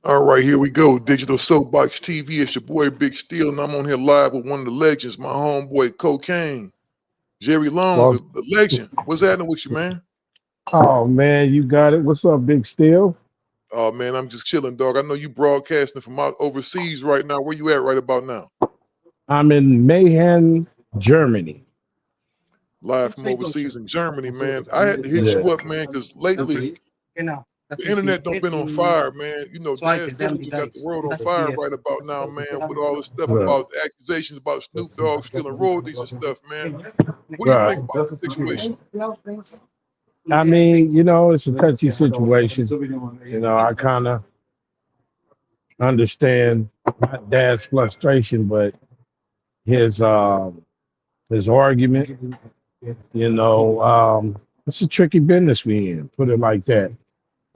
All right, here we go. Digital Soapbox TV. It's your boy Big Steel, and I'm on here live with one of the legends, my homeboy Kokane, Jerry Long, Well, the legend. What's happening with you, man? oh man, you got it. What's up, Big Steel? Oh man, I'm just chilling, dog. I know you broadcasting from out overseas right now. Where you at right about now? I'm in Mayhem, Germany. Live from overseas in Germany, man. I had to hit Yeah. you up, man, because lately the internet don't been on fire, man. You know, Daz Dillinger got the world on fire right about now, man, with all this stuff Right. about accusations about Snoop Dogg stealing royalties and stuff, man. What do you think Right. about the situation? I mean, it's a touchy situation. I kind of understand not Dad's frustration, but his his argument. It's a tricky business we in, put it like that.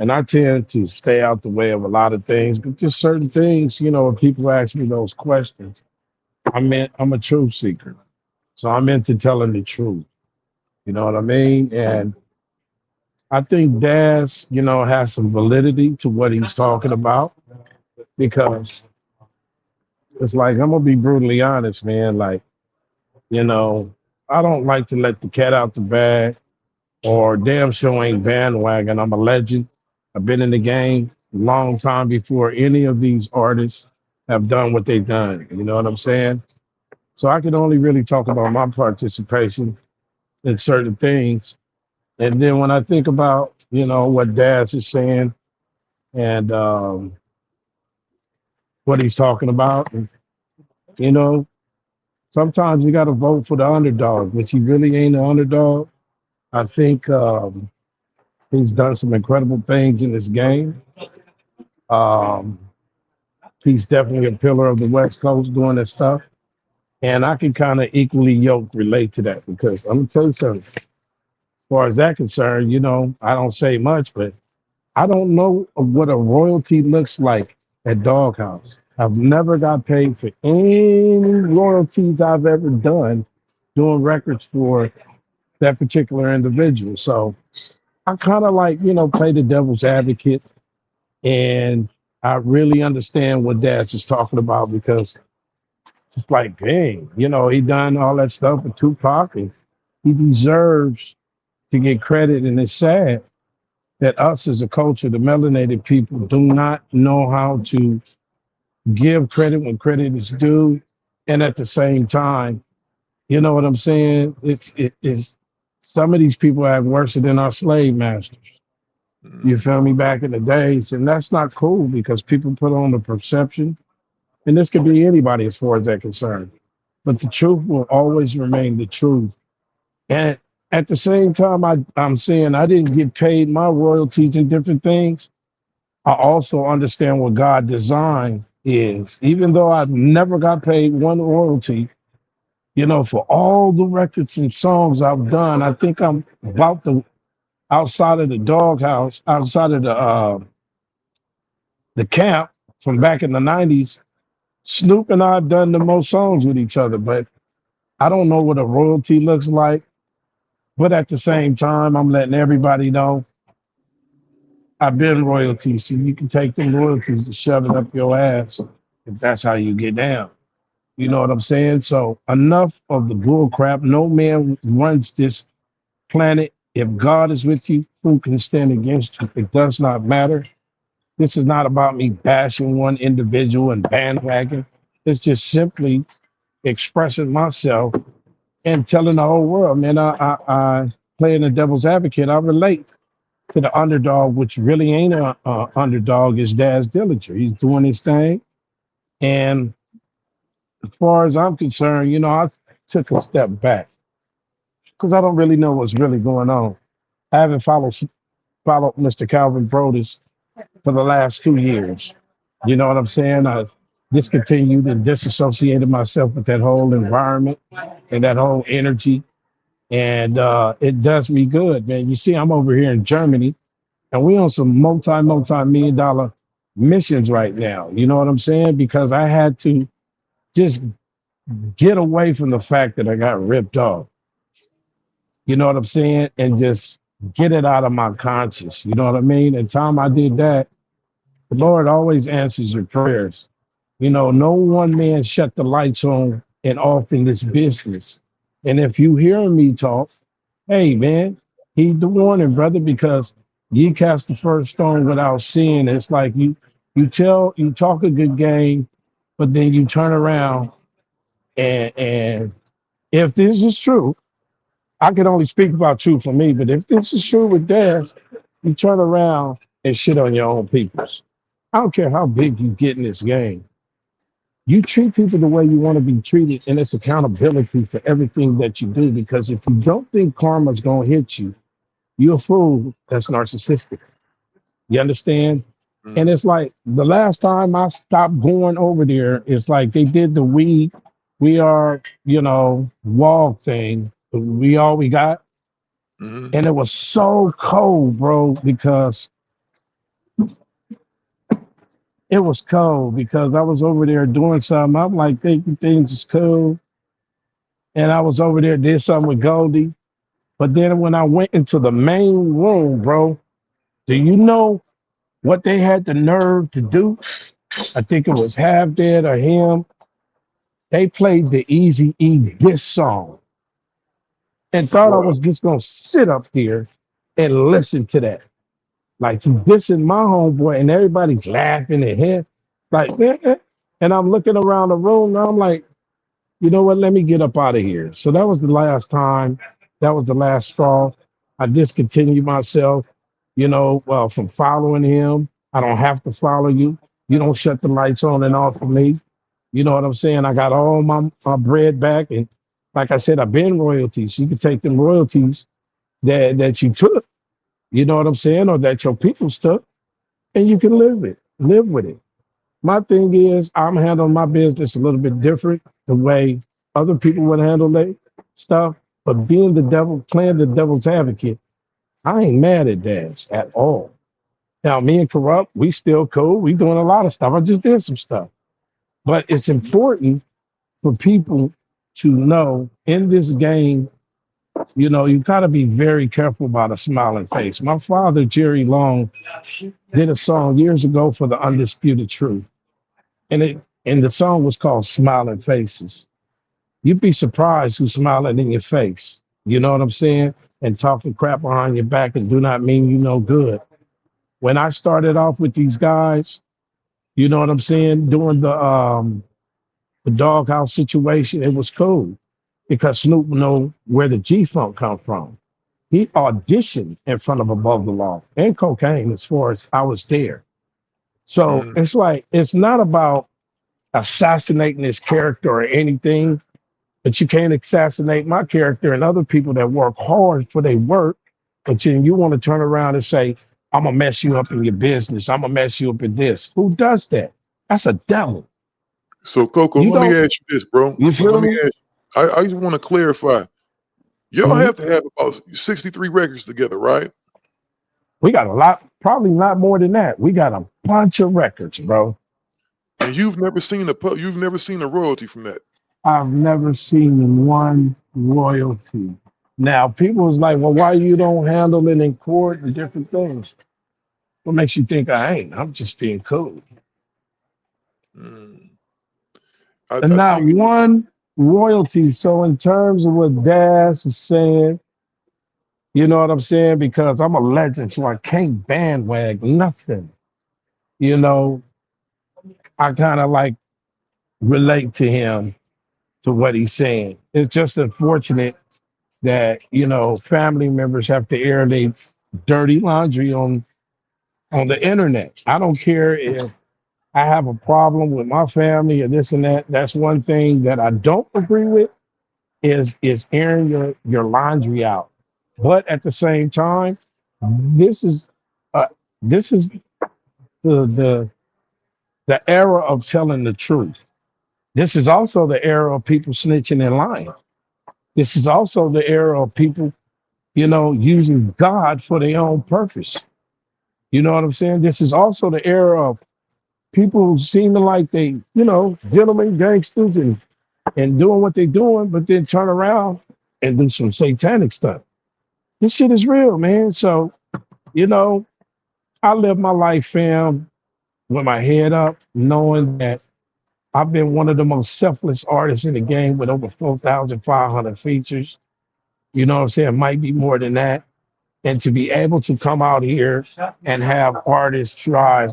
And I tend to stay out the way of a lot of things, but just certain things, when people ask me those questions, I'm a truth seeker. So I'm into telling the truth. You know what I mean? And I think Daz, has some validity to what he's talking about because it's like I'm gonna be brutally honest, man. Like, you know, I don't like to let the cat out the bag or damn show ain't bandwagon. I'm a legend. I've been in the game a long time before any of these artists have done what they've done. You know what I'm saying? So I can only really talk about my participation in certain things. And then when I think about, what Daz is saying and what he's talking about, and, you know, sometimes you got to vote for the underdog, which he really ain't an underdog. I think he's done some incredible things in this game. Um, he's definitely a pillar of the West Coast doing this stuff. And I can kind of equally yoke relate to that because I'm gonna tell you something. As far as that concerned, I don't say much, but I don't know what a royalty looks like at Doghouse. I've never got paid for any royalties I've ever done doing records for that particular individual. So I kind of like, play the devil's advocate and I really understand what Daz is talking about because it's like, dang, he done all that stuff with Tupac and he deserves to get credit. And it's sad that us as a culture, the melanated people, do not know how to give credit when credit is due. And at the same time, you know what I'm saying? It is some of these people have worse than our slave masters. You Mhm. feel me? Back in the days, and that's not cool because people put on the perception, and this could be anybody as far as they're concerned. But the truth will always remain the truth. And at the same time, I'm saying I didn't get paid my royalties and different things. I also understand what God designed is, even though I've never got paid one royalty, for all the records and songs I've done, I think I'm about the outside of the doghouse, outside of the camp from back in the 90s. Snoop and I have done the most songs with each other, but I don't know what a royalty looks like. But at the same time, I'm letting everybody know I've been royalty, so you can take them royalties and shove it up your ass if that's how you get down. You know what I'm saying? So enough of the bull crap. No man runs this planet. If God is with you, who can stand against you? It does not matter. This is not about me bashing one individual and bandwagon. It's just simply expressing myself and telling the whole world, man, I playing the devil's advocate. I relate to the underdog, which really ain't a underdog, is Daz Dillinger. He's doing his thing. And as far as I'm concerned, I took a step back because I don't really know what's really going on. I haven't followed Mr. Calvin Brodus for the last 2 years. You know what I'm saying? I discontinued and disassociated myself with that whole environment and that whole energy. And it does me good, man. You see, I'm over here in Germany and we on some multi-million dollar missions right now. You know what I'm saying? Because I had to just get away from the fact that I got ripped off. You know what I'm saying? And just get it out of my conscience. You know what I mean? And time I did that, the Lord always answers your prayers. You know, no one man shut the lights on and off in this business. And if you hearing me talk, hey man, heed the warning, brother, because ye cast the first stone without sin. It's like you talk a good game, but then you turn around and if this is true, I can only speak about true for me, but if this is true with Daz, you turn around and shit on your own peoples. I don't care how big you get in this game. You treat people the way you want to be treated, and it's accountability for everything that you do. Because if you don't think karma's gonna hit you, you're a fool that's narcissistic. You understand? And Mm, it's like the last time I stopped going over there, it's like they did the we are, wall thing. We all we got. mm, And it was so cold, bro, because it was cold because I was over there doing something. I'm like thinking things is cool. And I was over there, did something with Goldie. But then when I went into the main room, bro, do you know what they had the nerve to do? I think it was Half Dead or him. They played the Easy E diss song and thought I wow. was just gonna sit up there and listen to that. Like you dissing my homeboy, and everybody's laughing and head like, and I'm looking around the room, and I'm like, you know what? Let me get up out of here. So that was the last time. That was the last straw. I discontinued myself, from following him. I don't have to follow you. You don't shut the lights on and off for me. You know what I'm saying? I got all my bread back. And like I said, I've been royalties. You can take them royalties that you took, you know what I'm saying, or that your people's took, and you can live with it. My thing is, I'm handling my business a little bit different, the way other people would handle their stuff. But being the devil, playing the devil's advocate, I ain't mad at Dash at all. Now, me and Corrupt, we still cool. We doing a lot of stuff. I just did some stuff. But it's important for people to know in this game, you got to be very careful about a smiling face. My father, Jerry Long, did a song years ago for the Undisputed Truth. And the song was called Smiling Faces. You'd be surprised who's smiling in your face. You know what I'm saying? And talking crap behind your back and do not mean you no good. When I started off with these guys, you know what I'm saying, doing the doghouse situation, it was cool because Snoop know where the G Funk come from. He auditioned in front of Above the Law and Cocaine as far as I was there. So mm. it's like it's not about assassinating his character or anything, but you can't assassinate my character and other people that work hard for their work. But then you want to turn around and say, I'm gonna mess you up in your business. I'm gonna mess you up in this. Who does that? That's a devil. So, Coco, You let me don't, ask you this, bro. you Let feel me me? ask you. I just want to clarify. Y'all Mhm. have to have about 63 records together, right? We got a lot, probably not more than that. We got a bunch of records, bro. And you've never seen a royalty from that. I've never seen one royalty. Now, people was like, well, why you don't handle it in court and different things? What makes you think I ain't? I'm just being cool. Mm. And I not think one royalty. So in terms of what Daz is saying, you know what I'm saying? Because I'm a legend, so I can't bandwag nothing. You know, I kind of like relate to him to what he's saying. It's just unfortunate that, family members have to air their dirty laundry on the internet. I don't care if I have a problem with my family or this and that. That's one thing that I don't agree with is airing your laundry out. But at the same time, this is uh, this is the the era of telling the truth. This is also the era of people snitching and lying. This is also the era of people, using God for their own purpose. You know what I'm saying? This is also the era of people seeming like they, gentlemen, gangsters, and doing what they're doing, but then turn around and do some satanic stuff. This shit is real, man. So, you know, I live my life, fam, with my head up, knowing that I've been one of the most selfless artists in the game with over 4,500 features. You know what I'm saying? Might be more than that. And to be able to come out here and have artists drive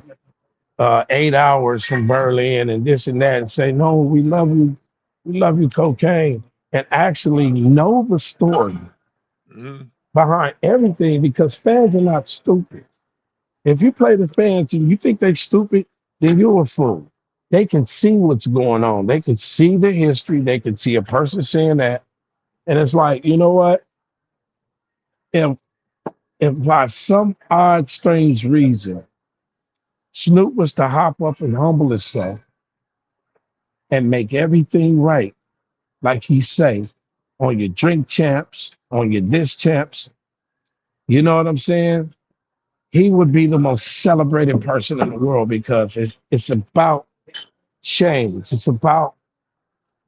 8 hours from Berlin and this and that and say, no, we love you, Cocaine, and actually know the story Mm-hmm. behind everything because fans are not stupid. If you play the fans and you think they're stupid, then you're a fool. They can see what's going on. They can see the history. They can see a person saying that. And it's like, you know what? If if by some odd, strange reason, Snoop was to hop up and humble himself and make everything right, like he say, on your drink champs, on your this champs, you know what I'm saying? He would be the most celebrated person in the world because it's about change. It's about,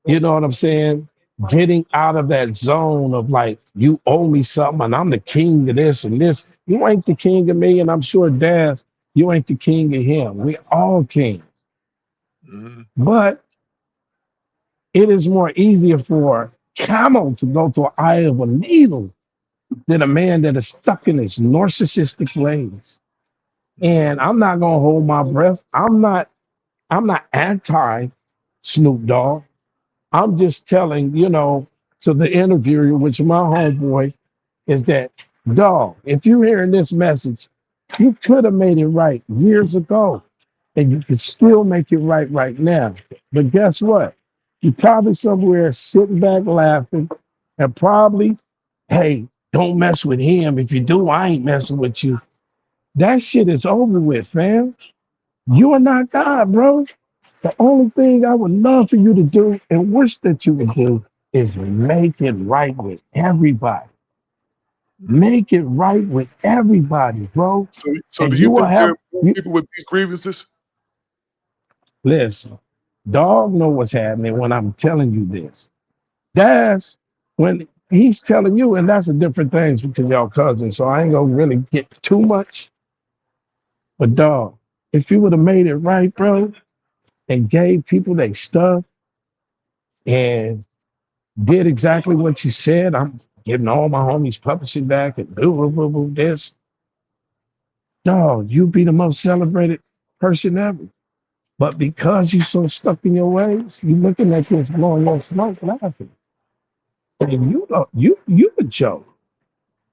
you know what I'm saying? Getting out of that zone of like, you owe me something and I'm the king of this and this. You ain't the king of me, and I'm sure Daz, you ain't the king of him. We all king. Mm-hmm. But it is more easier for camel to go to an eye of a needle than a man that is stuck in his narcissistic ways. And Mm-hmm. I'm not gonna hold my breath. I'm not anti Snoop Dogg. I'm just telling, to the interviewer, which my homeboy, is that, dog, if you're hearing this message, you could have made it right years ago, and you could still make it right now. But guess what? You're probably somewhere sitting back laughing, and probably, hey, don't mess with him. If you do, I ain't messing with you. That shit is over with, fam. You are not God, bro. The only thing I would love for you to do and wish that you would do is make it right with everybody. Mm-hmm. Make it right with everybody, bro. So do And you you will think there help. are more You, people with these grievances? listen, dog know what's happening when I'm telling you this. That's when he's telling you, and that's a different thing because y'all cousins. So I ain't gonna really get too much. But dog, if you would have made it right, bro, and gave people their stuff and did exactly what you said. I'm giving all my homies publishing back and this. Dog, you be the most celebrated person ever. But because you so stuck in your ways, you looking at this blowing your smoke laughing. And you a joke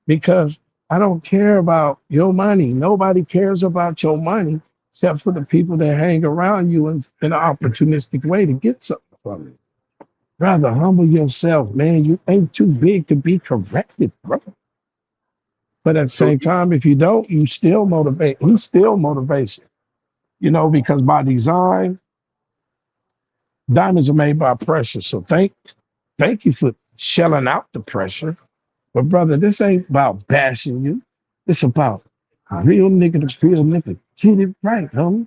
because I don't care about your money. Nobody cares about your money except for the people that hang around you in an opportunistic way to get something from it. Rather humble yourself, man. You ain't too big to be corrected, bro. But at the So same time, if you don't, you still motivate. He's still motivation, because by design, diamonds are made by pressure. So thank you for shelling out the pressure. But brother, this ain't about bashing you. It's about a real nigga to real nigga. Get it right, homie.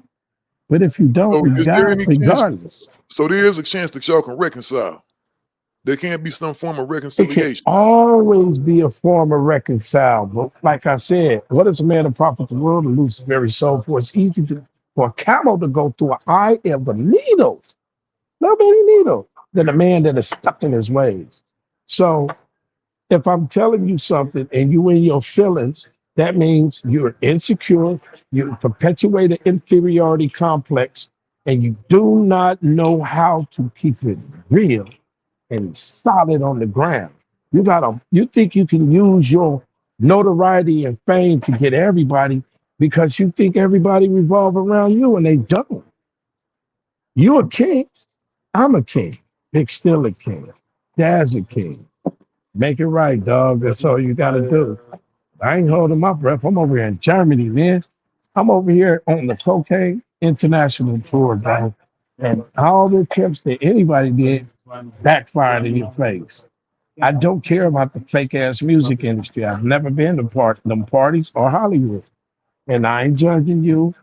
But if you don't, so you is there die any chance? regardless. So there is a chance that y'all can reconcile. There can't be some form of It can reconciliation. always be a form of reconcile. But like I said, what is a man that profits the world and loses his very soul for? It's easy for a camel to go through an eye of a needle, no baby needle, than a man that is stuck in his ways. So if I'm telling you something and you in your feelings, that means you're insecure, you perpetuate an inferiority complex, and you do not know how to keep it real and solid on the ground. You think you can use your notoriety and fame to get everybody because you think everybody revolve around you and they don't. You a king, I'm a king. Big still a king. Dad's a king. Make it right, dog. That's all you gotta do. I ain't holding my breath. I'm over here in Germany, man. I'm over here on the Kokane International Tour, bro. And all the attempts that anybody did backfired in your face. I don't care about the fake ass music industry. I've never been to them parties or Hollywood. And I ain't judging you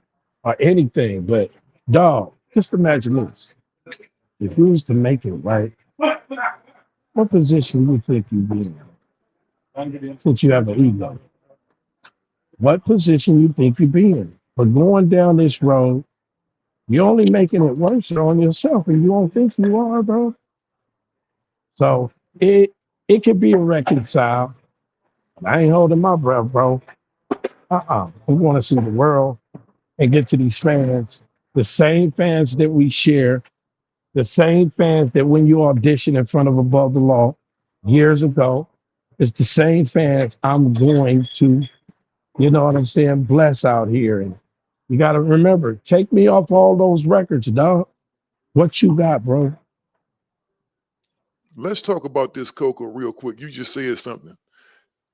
or anything, but dog, just imagine this. If you was to make it right, what position you think you'd be in? since you have an ego. What position you think you be in? But going down this road, you're only making it worse on yourself, and you don't think you are, bro. So it could be reconciled. I ain't holding my breath, bro. We want to see the world and get to these fans, the same fans that we share, the same fans that when you audition in front of Above the Law years ago, it's the same fans I'm going to, you know what I'm saying, bless out here. And you got to remember, take me off all those records, dog. What you got, bro? Let's talk about this Coco real quick. You just said something.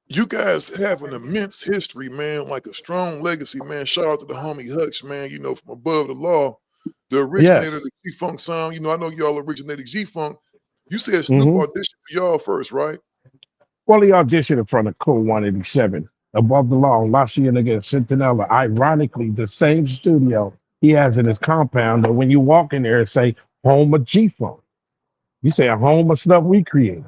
You guys have an immense history, man, like a strong legacy, man. Shout out to the homie Hutch, man, you know, from Above the Law, the originator of Yes. the G-Funk sound. You know, I know y'all originated G-Funk. You said Snoop hmm auditioned for y'all first, right? Well, he auditioned in front of Cool 187, Above the Law, La Cienega, Centinela. Ironically, the same studio he has in his compound. But when you walk in there and say, home of G-Funk, you say a home of stuff we created.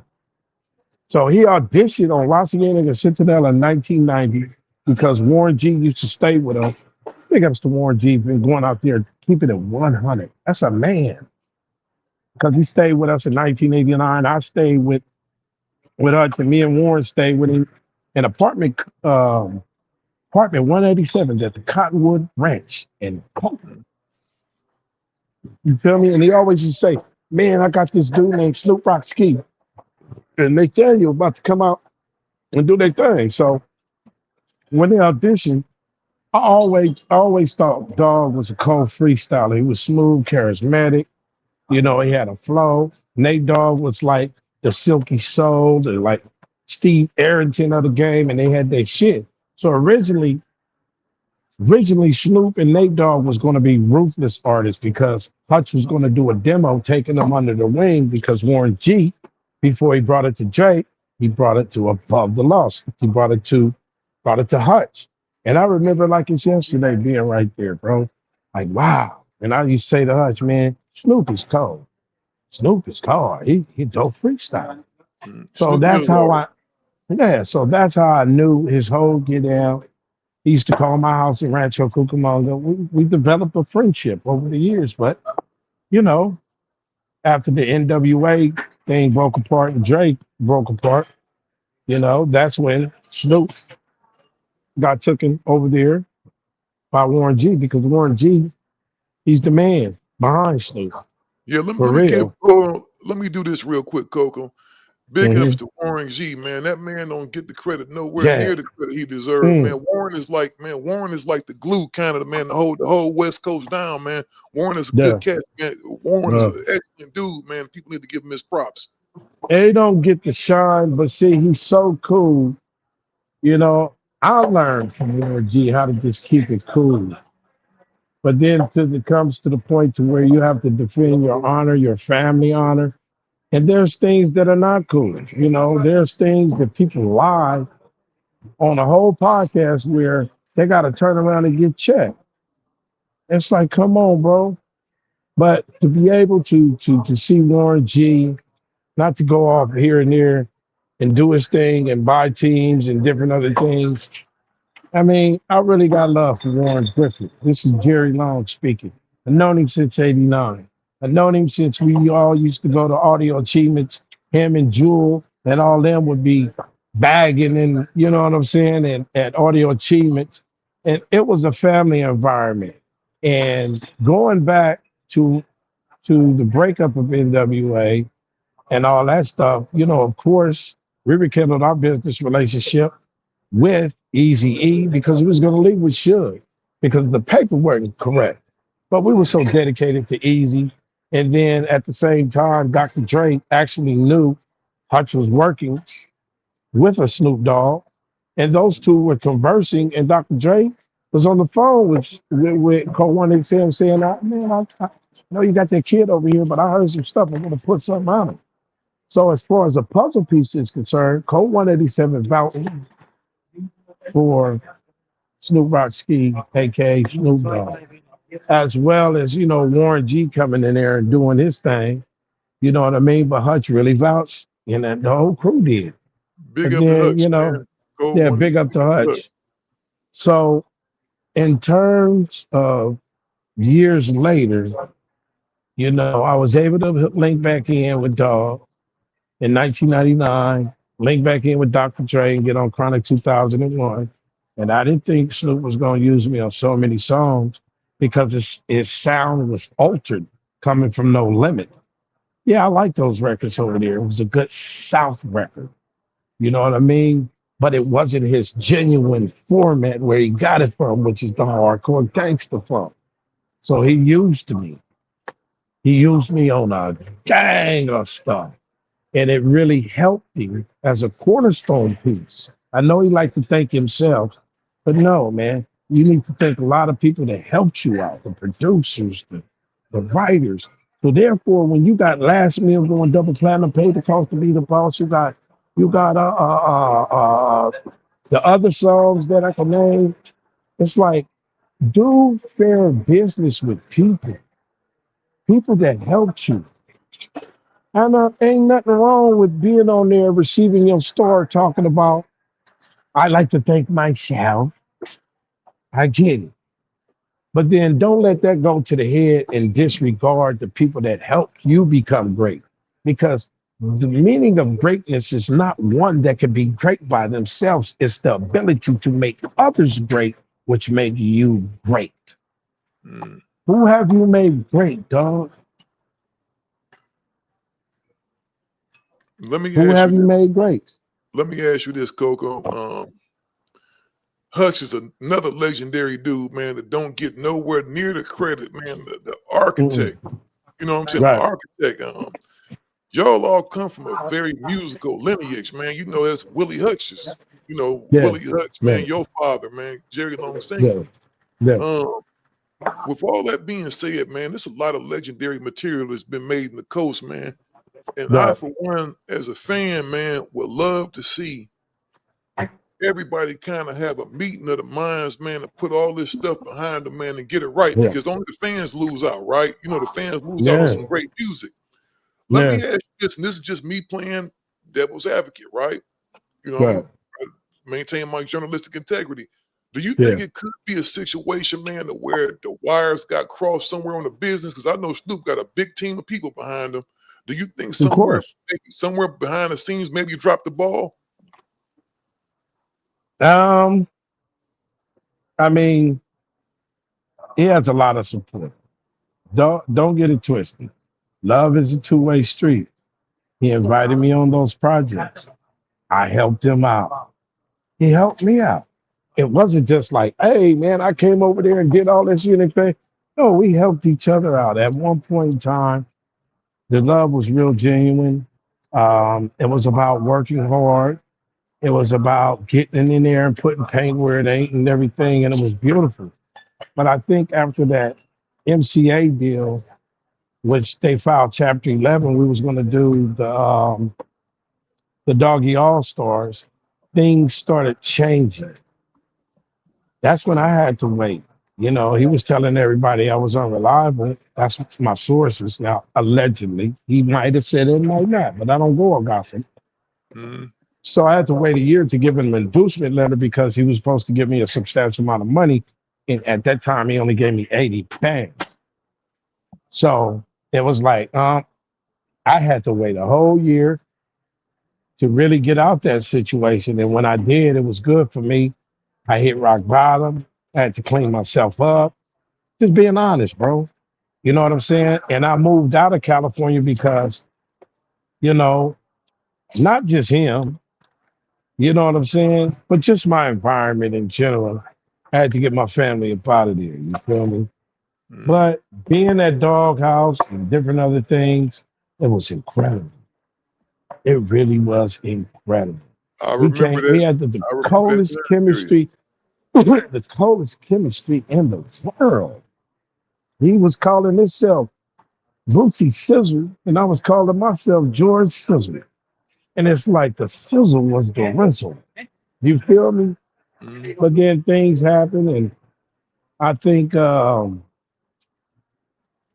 So he auditioned on La Cienega, Centinela in 1990 because Warren G used to stay with him. Big ups to Warren G, been going out there keeping it 100. That's a man because he stayed with us in 1989. I stayed with us, and me and Warren stayed with him in apartment 187 at the Cottonwood Ranch in Kokane. Mm. You feel me? And he always used to say, "Man, I got this dude named Snoop Rock Ski, and Nathaniel about to come out and do their thing." So when they auditioned, I always thought Dog was a cold freestyler. He was smooth, charismatic. You know, he had a flow. Nate Dogg was like the Silky Soul, the like Steve Arrington of the game, and they had their shit. So originally Snoop and Nate Dogg was going to be ruthless artists because Hutch was going to do a demo taking them under the wing because Warren G, before he brought it to Drake, he brought it to Above the Lost. He brought it to Hutch. And I remember like it's yesterday being right there, bro. Like, wow. And I used to say to Hutch, man, Snoop is cold. Snoop is cold. He dope freestyle. Mm. So Snoop that's is how hard. I so that's how I knew his whole get down. He used to call my house in Rancho Cucamonga. We developed a friendship over the years, but you know, after the NWA thing broke apart and Drake broke apart, you know, that's when Snoop got taken over there by Warren G because Warren G, he's the man behind Snoop Yeah, for let me give real. let me do this real quick, Coco. Big ups hmm to Warren G, man. That man don't get the credit nowhere Yeah. near the credit he deserves, Mm. man. Warren is like the glue kind of the man to hold the whole West Coast down, man. Warren is a good Yeah. cat, man. Warren is Uh, an excellent dude, man. People need to give him his props. they don't get the shine, but see, he's so cool. You know, I learned from Warren G how to just keep it cool. But then till it comes to the point to where you have to defend your honor, your family honor. And there's things that are not cool. You know, there's things that people lie on a whole podcast where they got to turn around and get checked. It's like, come on, bro. But to be able to see Warren G, not to go off here and there and do his thing and buy teams and different other things. I mean, I really got love for Warren Griffith. This is Jerry Long speaking. I've known him since '89. I've known him since we all used to go to Audio Achievements. Him and Jewel and all them would be bagging and you know what I'm saying, and at Audio Achievements. And it was a family environment. And going back to the breakup of NWA and all that stuff, you know, of course, we rekindled our business relationship with Easy E because he was going to leave with Suge because the paperwork is correct. But we were so dedicated to Easy. And then at the same time, Dr. Dre actually knew Hutch was working with a Snoop Dogg, and those two were conversing, and Dr. Dre was on the phone with Cole One XM saying, Man, I know you got that kid over here, but I heard some stuff. I'm going to put something on him. So as far as a puzzle piece is concerned, Code 187 vouched for Snoop Rockski, aka Snoop Dogg, as well as Warren G coming in there and doing his thing. You know what I mean? But Hutch really vouched, and the whole crew did. Big And up the then, Hutch, man. Cold yeah, one. big up Big to up the Hutch. Hutch. So in terms of years later, I was able to link back in with Dog in 1999, link back in with Dr. Dre and get on Chronic 2001. And I didn't think Snoop was going to use me on so many songs because his sound was altered coming from No Limit. Yeah, I like those records over there. It was a good South record. You know what I mean? But it wasn't his genuine format where he got it from, which is the hardcore gangster funk. So he used me. He used me on a gang of stuff. And it really helped him as a cornerstone piece. I know he liked to thank himself, but no, man, you need to thank a lot of people that helped you out, the producers, the writers. So therefore, when you got Last Meal going double platinum, paid the cost to be the boss, you got the other songs that I can name. It's like do fair business with people that helped you. And ain't nothing wrong with being on there, receiving your star, talking about, I like to thank myself. I get it. But then don't let that go to the head and disregard the people that helped you become great. Because the meaning of greatness is not one that can be great by themselves, it's the ability to make others great, which made you great. Mm. Who have you made great, dog? Let me Who ask you have you this. made great? Let me ask you this, Coco. Hutch is another legendary dude, man, that don't get nowhere near the credit, man. The Mm-mm. architect. You know what I'm saying? The Right. architect. Y'all all come from a very musical lineage, man. You know, that's Willie Hutch's. You know, Yeah. Willie Hutch, Yeah. man, your father, man, Jerry Long Yeah. Sr. Yeah. Um, with all that being said, man, there's a lot of legendary material that's been made in the coast, man. And I, Right. for one, as a fan, man, would love to see everybody kind of have a meeting of the minds, man, to put all this stuff behind them, man, and get it right. Yeah. Because only the fans lose out, right? You know, the fans lose out on Yeah. some great music. Let Yeah. me ask you this, and this is just me playing devil's advocate, right? You Right. know, I maintain my journalistic integrity. Do you think Yeah. it could be a situation, man, to where the wires got crossed somewhere on the business? Because I know Snoop got a big team of people behind him. Do you think Of somewhere, course. maybe somewhere behind the scenes, maybe you dropped the ball? Um, I mean, he has a lot of support. Don't get it twisted. Love is a two-way street. He invited me on those projects. I helped him out. He helped me out. It wasn't just like, hey man, I came over there and did all this unit thing. No, we helped each other out. At one point in time, the love was real genuine. It was about working hard. It was about getting in there and putting paint where it ain't and everything, and it was beautiful. But I think after that MCA deal, which they filed Chapter 11, we was going to do the Doggy All Stars. Things started changing. That's when I Mm, had to wait. He was telling everybody I was unreliable. That's my sources. Now, allegedly, he might have said it, might not, but I don't go on gossip. mm, So I had to wait a year to give him an inducement letter because he was supposed to give me a substantial amount of money. And at that time, he only gave me 80 pounds. So it was like, I had to wait a whole year to really get out that situation. And when I did, it was good for me. I hit rock bottom. I had to clean myself up. Just being honest, bro. You know what I'm saying? And I moved out of California because, you know, not just him, you know what I'm saying? But just my environment in general. I had to get my family up out of there. You feel me? mm. But being at Doghouse and different other things, it was incredible. It really was incredible. I We remember came, we that. had the I remember that coldest time period. chemistry, the coldest chemistry in the world. He was calling himself Bootsy Sizzle, and I was calling myself George Sizzle. And it's like the sizzle was the rizzle. You feel me? Mm, But then things happen, and I think um,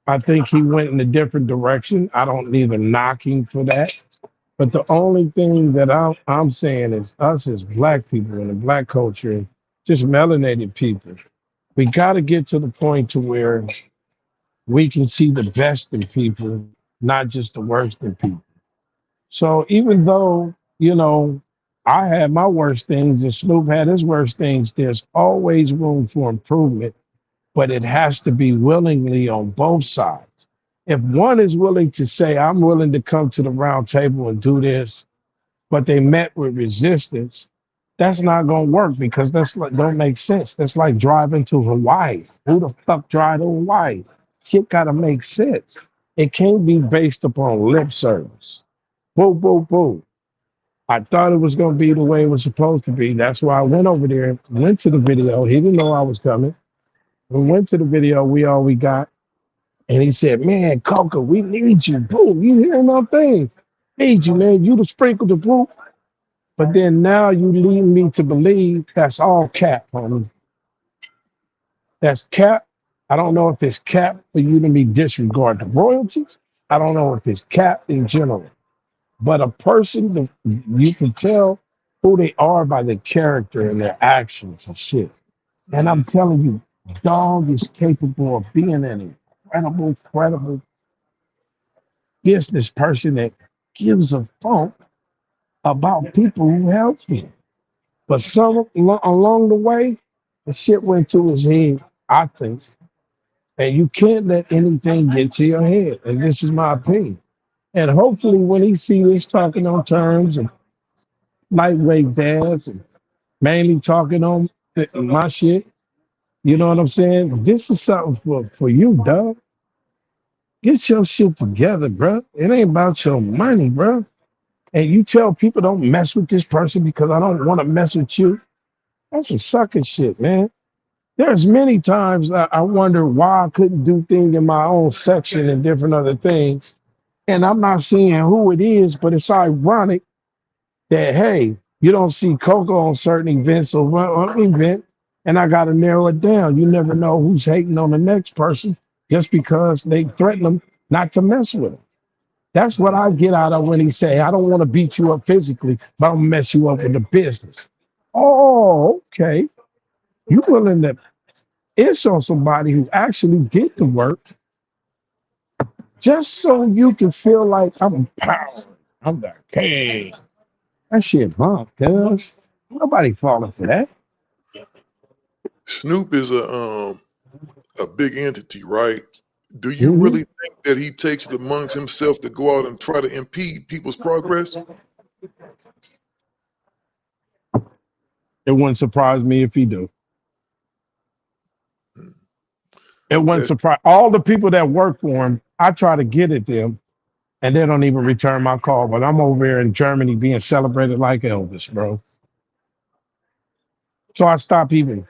I think he went in a different direction. I don't need a knocking for that. But the only thing that I'm saying is us as black people in the black culture, just melanated people, we got to get to the point to where we can see the best in people, not just the worst in people. So even though, I had my worst things and Snoop had his worst things, there's always room for improvement, but it has to be willingly on both sides. If one is willing to say, I'm willing to come to the round table and do this, but they met with resistance, that's not gonna work because that's like don't make sense. That's like driving to Hawaii. Who the fuck drive to Hawaii? Shit gotta make sense. It can't be based upon lip service. Boo, boo, boo. I thought it was gonna be the way it was supposed to be. That's why I went over there, went to the video. He didn't know I was coming. We went to the video, we all we got. And he said, man, Coca, we need you. Boo, you hearing my thing? Need you, man. You to sprinkle the boo. But then now you lead me to believe that's all cap, homie. That's cap. I don't know if it's cap for you to be disregard the royalties. I don't know if it's cap in general. But a person, you can tell who they are by their character and their actions and shit. And I'm telling you, dog is capable of being an incredible, credible business person that gives a fuck about people who help him. But along the way, the shit went to his head, I think. And you can't let anything get to your head. And this is my opinion. And hopefully when he see this talking on terms and lightweight dads and mainly talking on my shit, you know what I'm saying? This is something for you, dog. Get your shit together, bro. It ain't about your money, bro. And you tell people don't mess with this person because I don't want to mess with you. That's some sucker shit, man. There's many times I wonder why I couldn't do things in my own section and different other things. And I'm not seeing who it is, but it's ironic that, hey, you don't see Coco on certain events or one event, and I got to narrow it down. You never know who's hating on the next person just because they threaten them not to mess with them. That's what I get out of when he say, I don't want to beat you up physically, but I'll mess you up with the business. Oh, okay. You willing to it's on somebody who actually did the work just so you can feel like I'm power. I'm the king. That shit bump, cuz. Nobody falling for that. Snoop is a big entity, right? Do you Mhm. really think that he takes it amongst himself to go out and try to impede people's progress? It wouldn't surprise me if he do. Hmm. It wouldn't That surprise all the people that work for him. I try to get at them and they don't even return my call. But I'm over here in Germany being celebrated like Elvis, bro. So I stop even,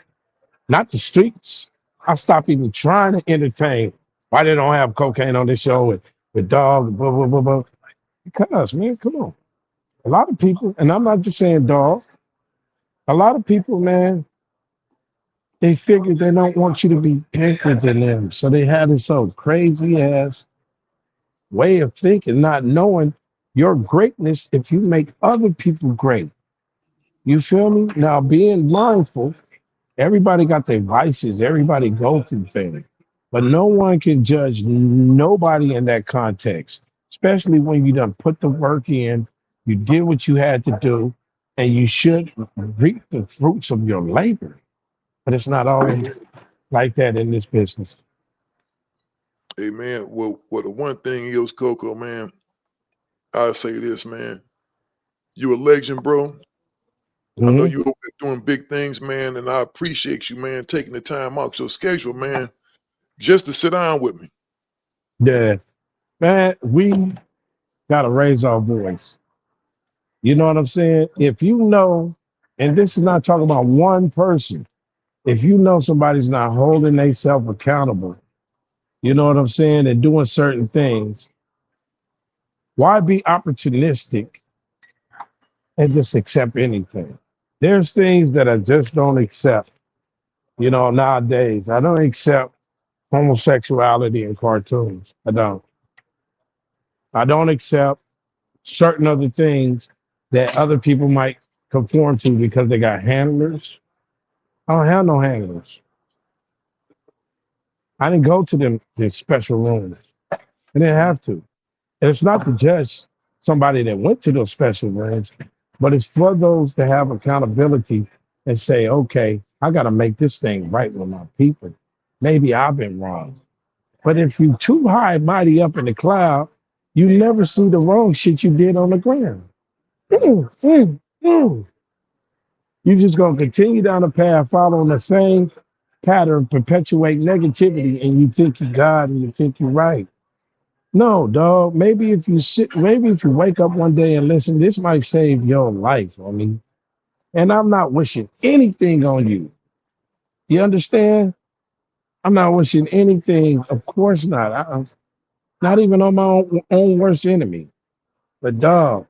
not the streets. I stop even trying to entertain. Why they don't have cocaine on this show with dog, blah, blah, blah, blah. Because, man, come on. A lot of people, and I'm not just saying dog, a lot of people, man, they figure they don't want you to be bigger than them. So they have this so crazy ass way of thinking, not knowing your greatness if you make other people great. You feel me? Now, being mindful, everybody got their vices, everybody go through things, but no one can judge nobody in that context, especially when you done put the work in, you did what you had to do, and you should reap the fruits of your labor. But it's not always like that in this business. hey man, well the one thing is, Coco, man, I say this, man. You a legend, bro. I know Mhm. you over there doing big things, man, and I appreciate you, man, taking the time out your schedule, man, just to sit down with me. Yeah, man, we got to raise our voice. You know what I'm saying? If you know, and this is not talking about one person, if you know somebody's not holding themselves accountable, you know what I'm saying, and doing certain things, why be opportunistic and just accept anything? There's things that I just don't accept, nowadays. I don't accept homosexuality in cartoons. I don't. I don't accept certain other things that other people might conform to because they got handlers. I don't have no handlers. I didn't go to them special rooms. I didn't Mm, have to. And it's not to judge somebody that went to those special rooms, but it's for those that have accountability and say, okay, I got to make this thing right with my people. Maybe I've been wrong. But if you too high, mighty up in the cloud, you never see the wrong shit you did on the ground. mm, Mm, mm, mm. You just gonna continue down the path following the same pattern, perpetuate negativity, and you think you God and you think you're right. No, dog. Maybe if you wake up one day and listen, this might save your life. I mean, and I'm not wishing anything on you. You understand? I'm not wishing anything. Of course not. Not even on my own worst enemy. But dog,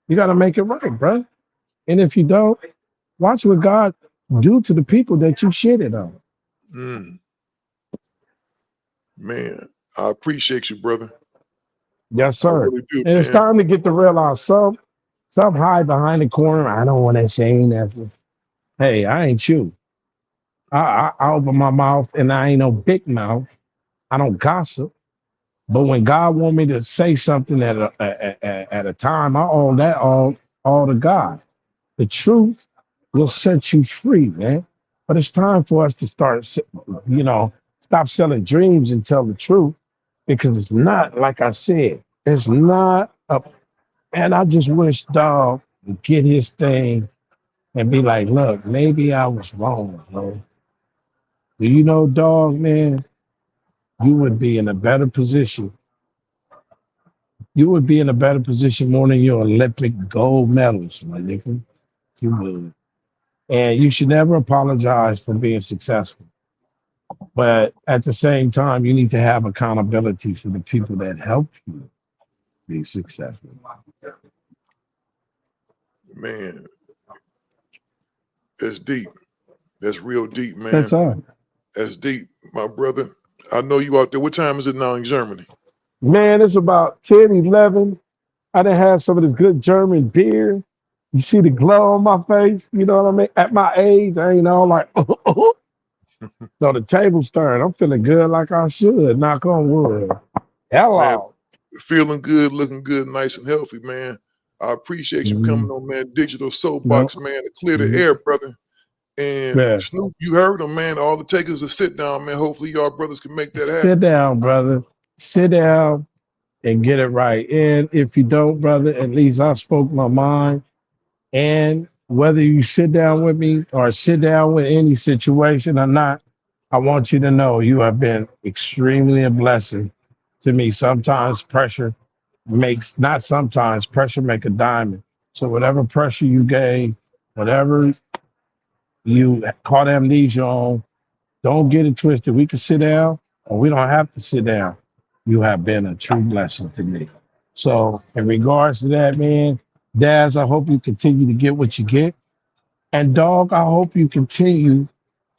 you got to make it right, bro. And if you don't, watch what God do to the people that you shitted on. mm. Man, I appreciate you, brother. Yes, I sir. really do, And it's man. time to get to realize some hide behind the corner. I don't want to say nothing. Hey, I ain't you. I open my mouth and I ain't no big mouth. I don't gossip. But when God want me to say something at a time, I own that all to God. The truth will set you free, man. But it's time for us to stop selling dreams and tell the truth because it's not like I said. It's not a man. I just wish dog would get his thing and be like, look, maybe I was wrong, bro. Do you know, dog, man? You would be in a better position. You would be in a better position more than your Olympic gold medals, my nigga. You would. And you should never apologize for being successful. But at the same time, you need to have accountability for the people that help you be successful. Man, that's deep. That's real deep, That's man. all. That's deep, my brother. I know you out there. What time is it now in Germany? Man, it's about 10, 11. I done had some of this good German beer. You see the glow on my face. You know what I mean? At my age, I ain't all like, no, the table's turned. I'm feeling good like I should. Knock on wood. Man, Hello. feeling good, looking good, nice and healthy, man. I appreciate you Mm-hmm. coming on, man. Digital No. Soapbox, man, to clear the Mm-hmm. air, brother. And Yeah. Snoop, you heard him, man. All the takers to sit down, man. Hopefully, y'all brothers can make that Sit happen. down, brother. Sit down and get it right. And if you don't, brother, at least I spoke my mind. And whether you sit down with me or sit down with any situation or not, I want you to know you have been extremely a blessing to me. Sometimes pressure makes, not sometimes, pressure make a diamond. So whatever pressure you gave, whatever you caught amnesia on, don't get it twisted. We can sit down or we don't have to sit down. You have been a true blessing to me. So, in regards to that, man, Daz, I hope you continue to get what you get. And, dog, I hope you continue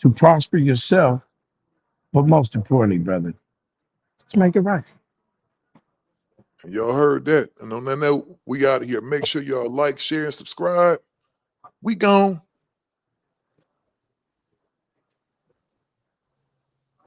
to prosper yourself. But most importantly, brother, let's make it right. And y'all heard that. And on that note, we out of here. Make sure y'all like, share, and subscribe. We gone.